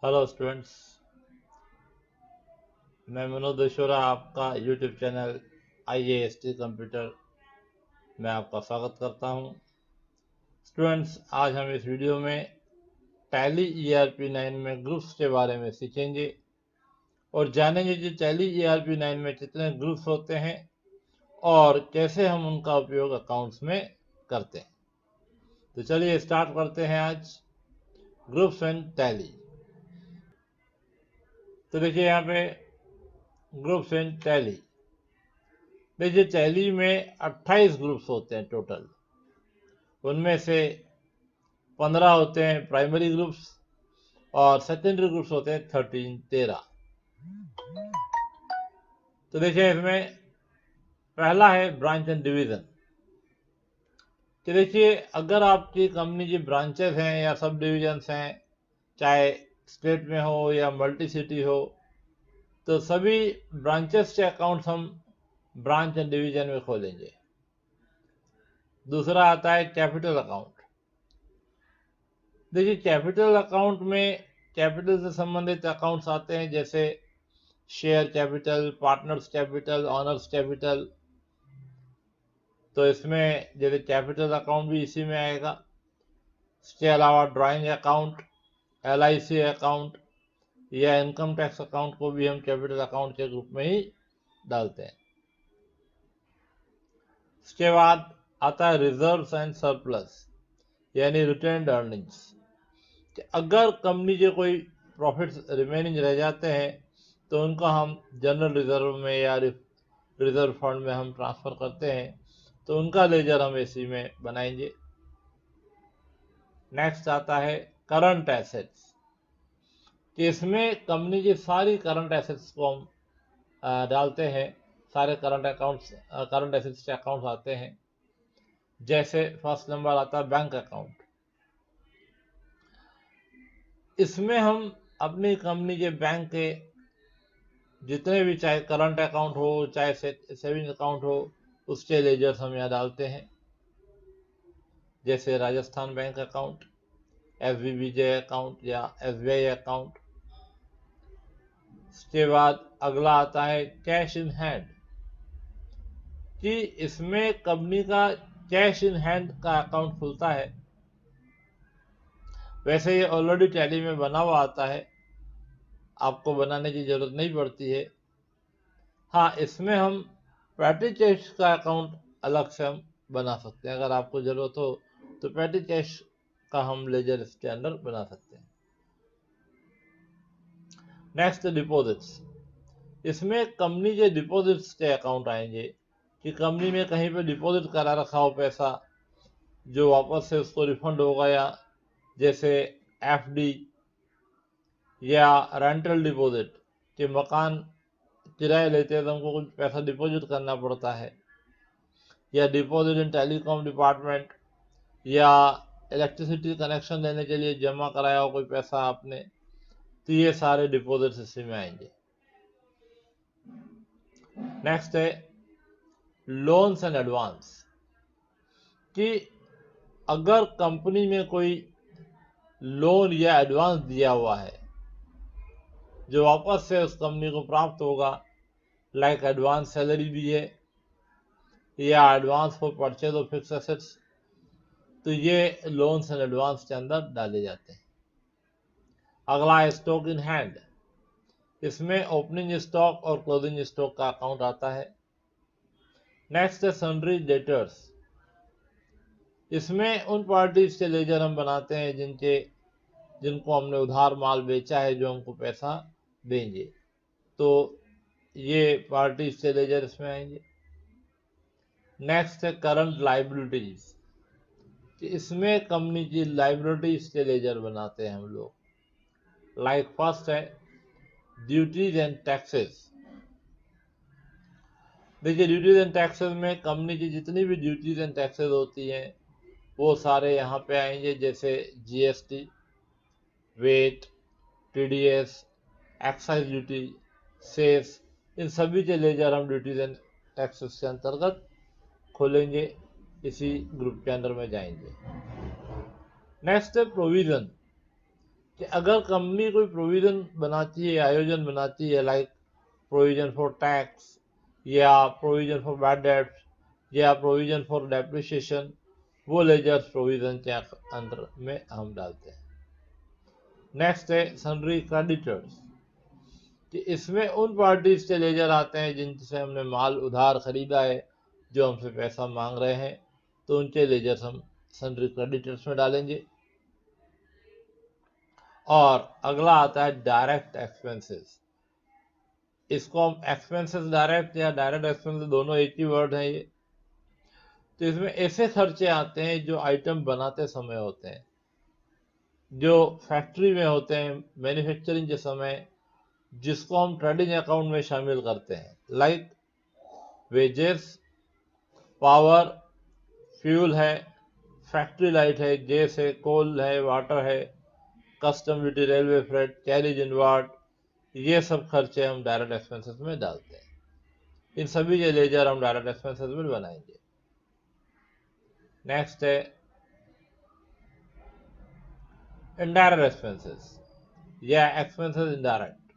Hello students, मैं मनोज देशोरा आपका YouTube channel IAST computer में आपका स्वागत करता हूं। स्टूडेंट्स, आज हम इस वीडियो में टैली ERP9 में ग्रुप्स के बारे में सीखेंगे और जानेंगे कि टैली ERP9 में कितने ग्रुप्स होते हैं और कैसे हम उनका उपयोग अकाउंट्स में करते हैं। तो चलिए स्टार्ट करते हैं आज ग्रुप्स एंड टैली। तो देखिए यहाँ पे ग्रुप्स एंड टैली। देखिए टैली में 28 ग्रुप्स होते हैं टोटल। उनमें से 15 होते हैं प्राइमरी ग्रुप्स और सेकेंडरी ग्रुप्स होते हैं 13। तो देखिए इसमें पहला है ब्रांच एंड डिवीजन। कि देखिए अगर आपकी कंपनी की ब्रांचेस हैं या सब डिविजन्स हैं, चाहे स्टेट में हो या मल्टी सिटी हो, तो सभी ब्रांचेस के अकाउंट्स हम ब्रांच एंड डिवीजन में खोलेंगे। दूसरा आता है कैपिटल अकाउंट। देखिए कैपिटल अकाउंट में कैपिटल से संबंधित अकाउंट्स आते हैं, जैसे share capital, partners capital, honours capital. तो इसमें जैसे कैपिटल अकाउंट भी इसी में आएगा। इसके अलावा ड्राइंग अकाउंट, LIC अकाउंट या इनकम टैक्स अकाउंट को भी हम कैपिटल अकाउंट के ग्रुप में ही डालते हैं। इसके बाद आता है रिजर्व्स एंड सरप्लस, यानी रिटेन्ड अर्निंग्स। अगर कंपनी के कोई प्रॉफिट्स रिमेनिंग रह जाते हैं तो उनको हम जनरल रिजर्व में या रिजर्व फंड में हम ट्रांसफर करते हैं, तो उनका लेजर हम इसी में बनाएंगे। नेक्स्ट आता है करंट एसेट्स, कि इसमें कंपनी की सारी करंट एसेट्स को हम डालते हैं। सारे करंट एसेट्स के अकाउंट्स आते हैं। जैसे फर्स्ट नंबर आता है बैंक अकाउंट। इसमें हम अपनी कंपनी के बैंक के जितने भी, चाहे करंट अकाउंट हो चाहे सेविंग अकाउंट हो, उसके लेजर्स हम यहाँ डालते हैं। जैसे Rajasthan bank account, SBBJ account या SBI अकाउंट। इसके बाद अगला आता है कैश इन हैंड, कि इसमें कंपनी का कैश इन हैंड का अकाउंट खुलता है। वैसे ये ऑलरेडी टैली में बना हुआ आता है, आपको बनाने की जरूरत नहीं पड़ती है। हाँ, इसमें हम पैटी कैश का अकाउंट अलग से हम बना सकते हैं। अगर आपको जरूरत हो तो पैटी कैश का हम लेजर इसके अंदर बना सकते हैं। Next deposits. इसमें कंपनी के डिपॉजिट्स के अकाउंट आएंगे, कि कंपनी में कहीं पे डिपॉजिट करा रखा हो पैसा, जो वापस से उसको रिफंड होगा, या जैसे FD या रेंटल डिपॉजिट, कि मकान किराए लेते हैं तो हमको कुछ पैसा डिपॉजिट करना पड़ता है, या डिपॉजिट इन टेलीकॉम डिपार्टमेंट, या इलेक्ट्रिसिटी कनेक्शन लेने के लिए जमा कराया हो कोई पैसा आपने, तो ये सारे डिपॉजिट्स इसी में आएंगे। नेक्स्ट है लोन्स एंड एडवांस, कि अगर कंपनी में कोई लोन या एडवांस दिया हुआ है जो वापस से उस कंपनी को प्राप्त होगा, लाइक एडवांस सैलरी भी है या advance for purchase of fix assets, तो ये लोन्स एंड एडवांस के अंदर डाले जाते हैं। अगला है स्टॉक इन हैंड। इसमें ओपनिंग स्टॉक और क्लोजिंग स्टॉक का अकाउंट आता है। नेक्स्ट है सन्ड्री डेटर्स। इसमें उन पार्टीज के लेजर हम बनाते हैं जिनको हमने उधार माल बेचा है, जो हमको पैसा देंगे, तो ये पार्टीज के लेजर इसमें आएंगे। नेक्स्ट है करंट लाइबिलिटीज, कि इसमें कंपनी की लाइबिलिटीज के लेजर बनाते हैं हम लोग। लाइक फर्स्ट है ड्यूटीज एंड टैक्सेस। देखिए ड्यूटीज एंड टैक्सेस में कंपनी की जितनी भी ड्यूटीज एंड टैक्सेस होती हैं वो सारे यहाँ पे आएंगे, जैसे GST, VAT, TDS, excise duty, cess. इन सभी के लेजर हम ड्यूटीज एंड टैक्सेस के अंतर्गत खोलेंगे, इसी ग्रुप के अंदर में जाएंगे। नेक्स्ट है प्रोविजन, कि अगर कंपनी कोई प्रोविजन बनाती है, आयोजन बनाती है, लाइक प्रोविजन फॉर टैक्स या प्रोविजन फॉर बैड डेट्स या प्रोविजन फॉर डेप्रिसिएशन, वो लेजर्स प्रोविजन के अंदर में हम डालते हैं। नेक्स्ट है सन्ड्री क्रेडिटर्स, कि इसमें उन पार्टीज के लेजर आते हैं जिनसे हमने माल उधार खरीदा है, जो हमसे पैसा मांग रहे हैं, तो उनके लेजर्स हम सन्ड्री क्रेडिटर्स में डालेंगे। और अगला आता है डायरेक्ट एक्सपेंसेस। इसको हम एक्सपेंसेस डायरेक्ट या डायरेक्ट एक्सपेंसेस दोनों एक ही वर्ड है ये। तो इसमें ऐसे खर्चे आते हैं जो आइटम बनाते समय होते हैं, जो फैक्ट्री में होते हैं मैन्युफैक्चरिंग के समय, जिसको हम ट्रेडिंग अकाउंट में शामिल करते हैं, लाइक वेजेस, पावर, फ्यूल है, फैक्ट्री लाइट है, गैस है, कोल है, वाटर है, custom duty, railway freight, carriage inward, ये सब खर्चे हम डायरेक्ट एक्सपेंसेस में डालते हैं। इन सभी के लेजर हम डायरेक्ट एक्सपेंसेस में बनाएंगे। नेक्स्ट है इनडायरेक्ट एक्सपेंसेस या एक्सपेंसेस इनडायरेक्ट,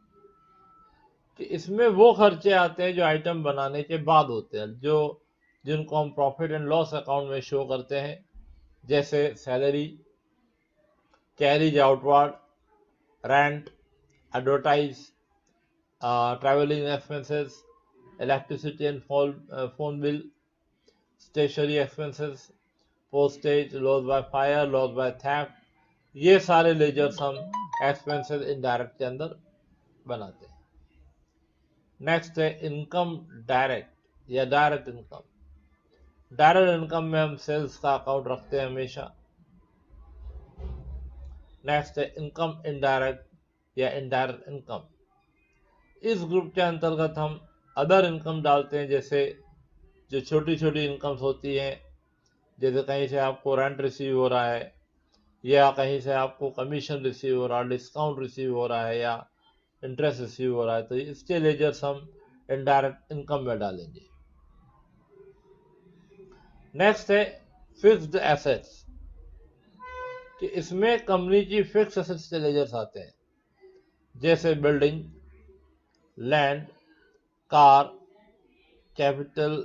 कि इसमें वो खर्चे आते हैं जो आइटम बनाने के बाद होते हैं, जिनको हम प्रॉफिट एंड लॉस अकाउंट में शो करते हैं, जैसे salary, carriage outward, rent, advertise, travelling expenses, electricity and phone bill, stationery expenses, postage, loss by fire, loss by theft, ये सारे लेजर्स हम एक्सपेंसेस इनडायरेक्ट के अंदर बनाते हैं। नेक्स्ट है इनकम डायरेक्ट या डायरेक्ट इनकम। डायरेक्ट इनकम में हम सेल्स का अकाउंट रखते हैं हमेशा। नेक्स्ट है इनकम इनडायरेक्ट या इनडायरेक्ट इनकम। इस ग्रुप के अंतर्गत हम अदर इनकम डालते हैं, जैसे जो छोटी छोटी इनकम्स होती हैं, जैसे कहीं से आपको रेंट रिसीव हो रहा है, या कहीं से आपको कमीशन रिसीव हो रहा है, डिस्काउंट रिसीव हो रहा है, या इंटरेस्ट रिसीव हो रहा है, तो इसके लेजर्स हम इनडायरेक्ट इनकम में डालेंगे। नेक्स्ट है फिक्स्ड एसेट्स, कि इसमें कंपनी की फिक्स एसेट्स के लेजर्स आते हैं, जैसे building, land, car, capital,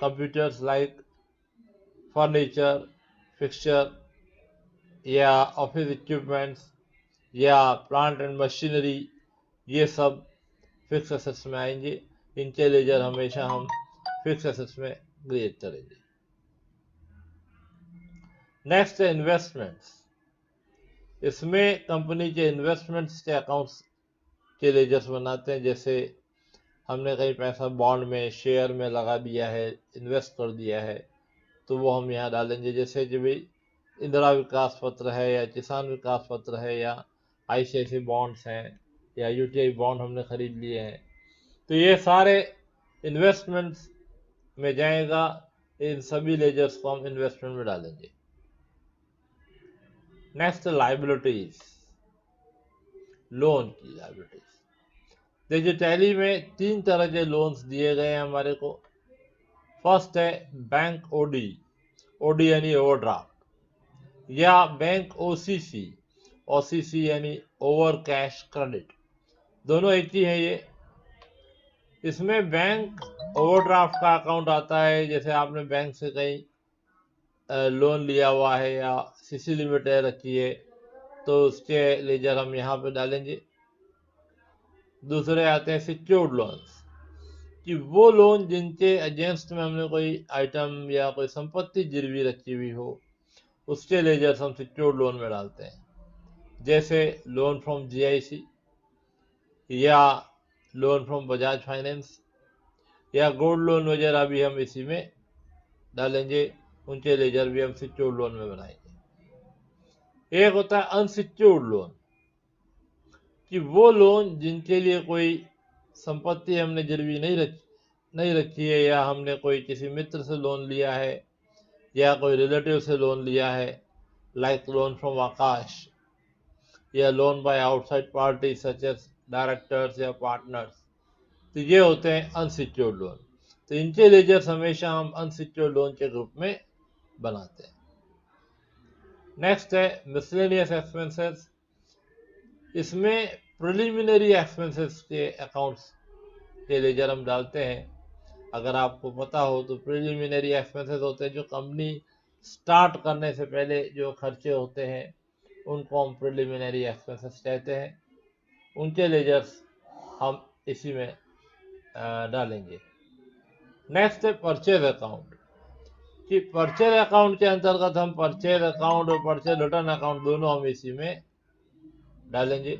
computers like furniture, fixture या ऑफिस इक्विपमेंट्स या प्लांट एंड मशीनरी, ये सब फिक्स एसेट्स में आएंगे। इनके लेजर हमेशा हम फिक्स एसेट्स में क्रिएट करेंगे। नेक्स्ट है इन्वेस्टमेंट्स। इसमें कंपनी के इन्वेस्टमेंट्स के अकाउंट्स के लेजर्स बनाते हैं, जैसे हमने कहीं पैसा बॉन्ड में, शेयर में लगा दिया है, इन्वेस्ट कर दिया है, तो वो हम यहाँ डालेंगे। जैसे कि भाई इंदिरा विकास पत्र है, या किसान विकास पत्र है, या आईसीआईसी बॉन्ड्स हैं, या यूटीआई बॉन्ड हमने खरीद लिए हैं, तो ये सारे इन्वेस्टमेंट्स में जाएगा। इन सभी लेजर्स को हम इन्वेस्टमेंट में डालेंगे। नेक्स्ट लाइबिलिटीज, लोन की लाइबिलिटीज। देखिए टैली में 3 तरह के लोन्स दिए गए हैं हमारे को। फर्स्ट है बैंक ओडी, ओडी यानी ओवरड्राफ्ट, या बैंक ओसीसी, ओसीसी यानी ओवर कैश क्रेडिट, दोनों एक ही है ये। इसमें बैंक ओवरड्राफ्ट का अकाउंट आता है, जैसे आपने बैंक से कहीं लोन लिया हुआ है या सीसी लिमिट रखी है, तो उसके लेजर हम यहाँ पे डालेंगे। दूसरे आते हैं सिक्योर्ड लोन्स, कि वो लोन जिनके अगेंस्ट में हमने कोई आइटम या कोई संपत्ति गिरवी रखी हुई हो, उसके लेजर्स हम सिक्योर्ड लोन में डालते हैं, जैसे लोन फ्रॉम जीआईसी, या लोन फ्रॉम बजाज फाइनेंस, या गोल्ड लोन वगैरह भी हम इसी में डालेंगे। उनके लेजर भी हम सिक्योर्ड लोन में बनाएंगे। एक होता है अनसिक्योर्ड लोन, कि वो लोन जिनके लिए कोई संपत्ति हमने गिरवी नहीं रखी है, या हमने कोई किसी मित्र से लोन लिया है, या कोई रिलेटिव से लोन लिया है, लाइक लोन फ्रॉम आकाश, या loan by outside party such as directors या पार्टनर्स, तो ये होते हैं अनसिक्योर्ड लोन। तो इनके लेजर्स हमेशा हम अनसिक्योर्ड लोन के ग्रुप में बनाते हैं। नेक्स्ट है मिसलेनियस एक्सपेंसेस, इसमें प्रिलिमिनरी एक्सपेंसेस के अकाउंट्स के लेजर हम डालते हैं। अगर आपको पता हो तो प्रिलिमिनरी एक्सपेंसेस होते हैं जो कंपनी स्टार्ट करने से पहले जो खर्चे होते हैं उनको हम प्रिलिमिनरी एक्सपेंसेस कहते हैं। उनके लेजर्स हम इसी में डालेंगे। नेक्स्ट है परचेज अकाउंट कि परचेज अकाउंट के अंतर्गत हम परचेज अकाउंट और परचेज रिटर्न अकाउंट दोनों हम इसी में डालेंगे।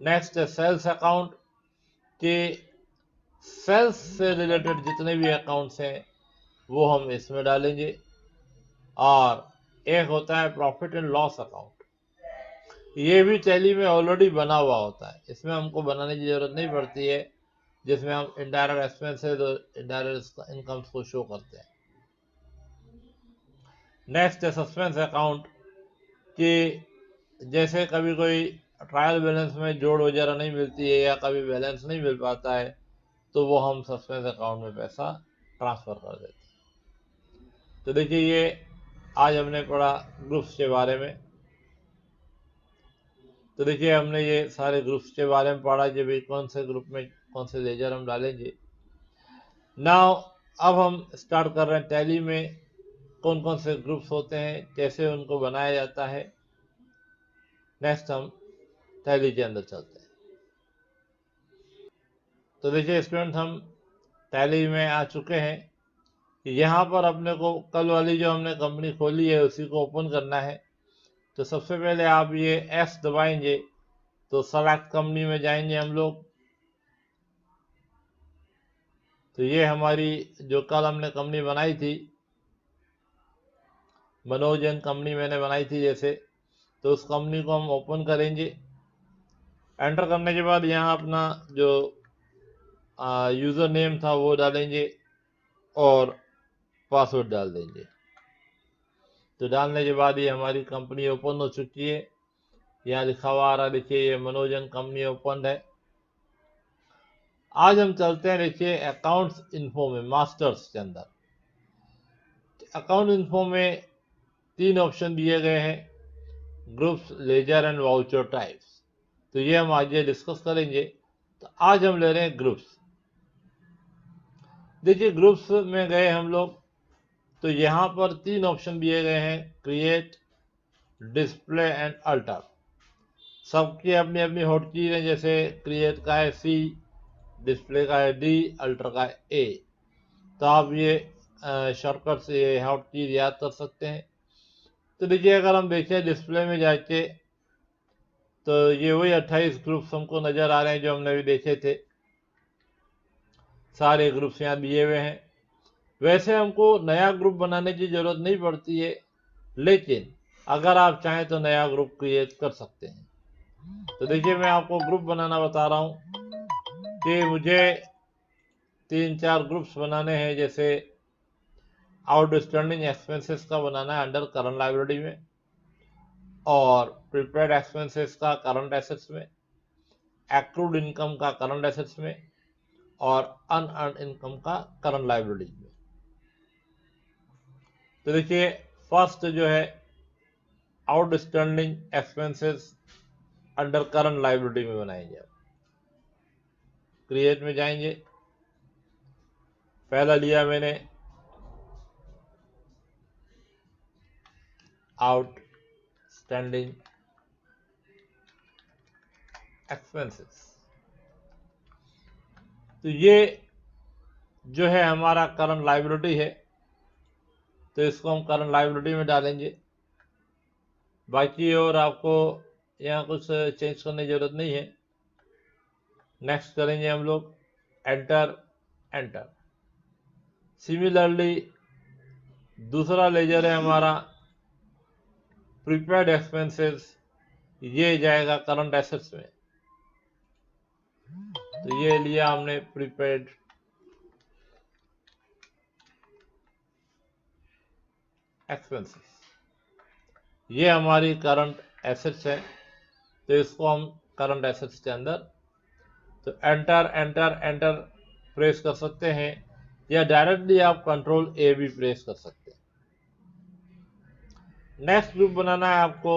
नेक्स्ट है सेल्स अकाउंट कि सेल्स से रिलेटेड जितने भी अकाउंट्स हैं वो हम इसमें डालेंगे। और एक होता है प्रॉफिट एंड लॉस अकाउंट, ये भी टैली में ऑलरेडी बना हुआ होता है, इसमें हमको बनाने की जरूरत नहीं पड़ती है, जिसमें हम इनडायरेक्ट एक्सपेंसेस और इनडायरेक्ट इनकम्स को शो करते हैं। नेक्स्ट है सस्पेंस अकाउंट कि जैसे कभी कोई ट्रायल बैलेंस में जोड़ वगैरह नहीं मिलती है या कभी बैलेंस नहीं मिल पाता है तो वो हम सस्पेंस अकाउंट में पैसा ट्रांसफर कर देते हैं। तो देखिए ये आज हमने पढ़ा ग्रुप्स के बारे में। तो देखिए हमने ये सारे ग्रुप्स के बारे में पढ़ा कि भाई कौन से ग्रुप में कौन से लेजर हम डालेंगे। नाउ अब हम स्टार्ट कर रहे हैं टैली में कौन कौन से ग्रुप्स होते हैं, कैसे उनको बनाया जाता है। नेक्स्ट हम टैली के अंदर चलते हैं। तो देखिए स्टूडेंट हम टैली में आ चुके हैं। यहाँ पर अपने को कल वाली जो हमने कंपनी खोली है उसी को ओपन करना है। तो सबसे पहले आप ये एस दबाएंगे तो सेलेक्ट कंपनी में जाएंगे हम लोग। तो ये हमारी जो कल हमने कंपनी बनाई थी मनोजन कंपनी मैंने बनाई थी जैसे, तो उस कंपनी को हम ओपन करेंगे। एंटर करने के बाद यहाँ अपना जो यूज़र नेम था वो डालेंगे और पासवर्ड डाल देंगे। तो डालने के बाद ये हमारी कंपनी ओपन हो चुकी है। यहाँ लिखा हुआ आ रहा है, देखिए ये मनोजन कंपनी ओपन है। आज हम चलते हैं देखिए अकाउंट्स इन्फो में, मास्टर्स के अंदर। अकाउंट इन्फो में 3 ऑप्शन दिए गए हैं, groups, ledger and voucher types. तो ये हम आगे डिस्कस करेंगे। तो आज हम ले रहे हैं ग्रुप्स। देखिए ग्रुप्स में गए हम लोग तो यहाँ पर 3 ऑप्शन दिए गए हैं, क्रिएट, डिस्प्ले एंड अल्टर। सबकी अपनी अपनी हॉट कीज है, जैसे क्रिएट का है C, डिस्प्ले का है D, अल्टर का है A। तो आप ये शॉर्टकट से ये हॉट कीज याद कर सकते हैं। तो देखिए अगर हम देखें डिस्प्ले में जाके तो ये वही 28 ग्रुप्स हमको नजर आ रहे हैं जो हमने अभी देखे थे। सारे ग्रुप्स यहाँ दिए हुए हैं। वैसे हमको नया ग्रुप बनाने की जरूरत नहीं पड़ती है, लेकिन अगर आप चाहें तो नया ग्रुप क्रिएट कर सकते हैं। तो देखिए मैं आपको ग्रुप बनाना बता रहा हूँ कि मुझे 3-4 ग्रुप्स बनाने हैं। जैसे आउटस्टैंडिंग एक्सपेंसेस का बनाना है अंडर करंट लायबिलिटी में, और प्रीपेड एक्सपेंसेस का करंट एसेट्स में, एक्रूड इनकम का करंट एसेट्स में, और अनअर्न्ड इनकम का करंट लायबिलिटी में। तो देखिए फर्स्ट जो है outstanding expenses under current liability में बनाएंगे। आप क्रिएट में जाएंगे, पहला लिया मैंने आउटस्टैंडिंग एक्सपेंसेस। तो ये जो है हमारा करंट लायबिलिटी है, तो इसको हम करंट लायबिलिटी में डालेंगे। बाकी और आपको यहाँ कुछ चेंज करने की जरूरत नहीं है। नेक्स्ट करेंगे हम लोग, एंटर एंटर। सिमिलरली दूसरा लेजर है हमारा प्रीपेड एक्सपेंसेस, ये जाएगा करंट एसेट्स में। तो ये लिया हमने प्रीपेड एक्सपेंसेस, ये हमारी करंट एसेट्स है, तो इसको हम करंट एसेट्स के अंदर, तो एंटर एंटर एंटर प्रेस कर सकते हैं, या डायरेक्टली आप कंट्रोल A भी प्रेस कर सकते हैं। नेक्स्ट ग्रुप बनाना है आपको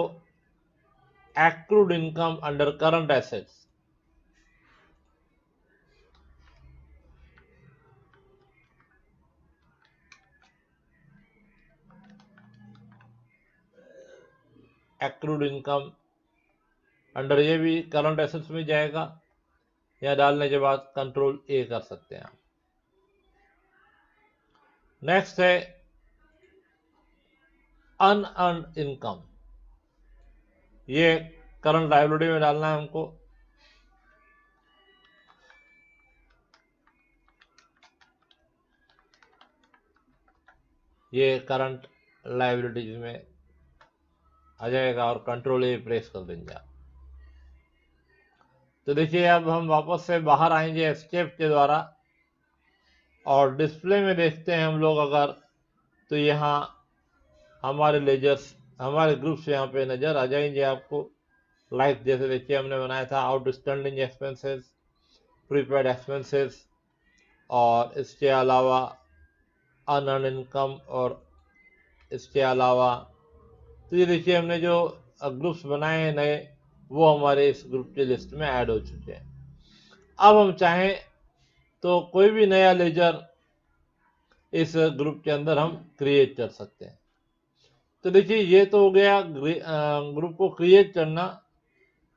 accrued income under current assets. accrued income under ये भी करंट एसेट्स में जाएगा, या डालने के बाद कंट्रोल ए कर सकते हैं आप। नेक्स्ट है अनअर्न्ड इनकम, ये करंट लायबिलिटी में डालना है हमको। ये करंट लायबिलिटीज में आ जाएगा और कंट्रोल ए प्रेस कर देंगे आप। तो देखिए अब हम वापस से बाहर आएंगे एस्केप के द्वारा और डिस्प्ले में देखते हैं हम लोग अगर, तो यहाँ हमारे लेजर्स, हमारे ग्रुप्स यहाँ पे नजर आ जाएंगे आपको। लाइक जैसे देखिए हमने बनाया था आउटस्टैंडिंग एक्सपेंसेस, प्रीपेड एक्सपेंसेस, और इसके अलावा अनअर्न्ड इनकम, और इसके अलावा तो ये देखिए हमने जो ग्रुप्स बनाए हैं नए, वो हमारे इस ग्रुप की लिस्ट में ऐड हो चुके हैं। अब हम चाहें तो कोई भी नया लेजर इस ग्रुप के अंदर हम क्रिएट कर सकते हैं। तो देखिए ये तो हो गया ग्रुप को क्रिएट करना।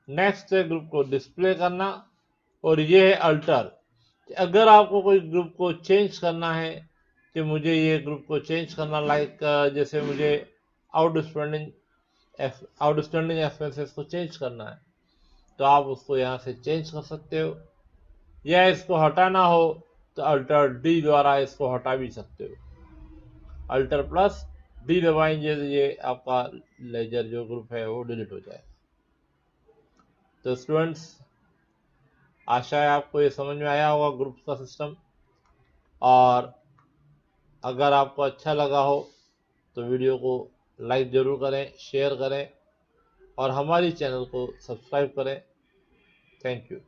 नेक्स्ट है ग्रुप को डिस्प्ले करना, और ये है अल्टर। अगर आपको कोई ग्रुप को चेंज करना है कि मुझे ये ग्रुप को चेंज करना, लाइक जैसे मुझे आउटस्टैंडिंग एक्सपेंसेस को चेंज करना है, तो आप उसको यहाँ से चेंज कर सकते हो, या इसको हटाना हो तो अल्टर डी द्वारा इसको हटा भी सकते हो। अल्टर प्लस डी दबाएंगे तो ये आपका लेजर जो ग्रुप है वो डिलीट हो जाएगा। तो स्टूडेंट्स, आशा है आपको ये समझ में आया होगा ग्रुप का सिस्टम, और अगर आपको अच्छा लगा हो तो वीडियो को लाइक ज़रूर करें, शेयर करें और हमारी चैनल को सब्सक्राइब करें। Thank you.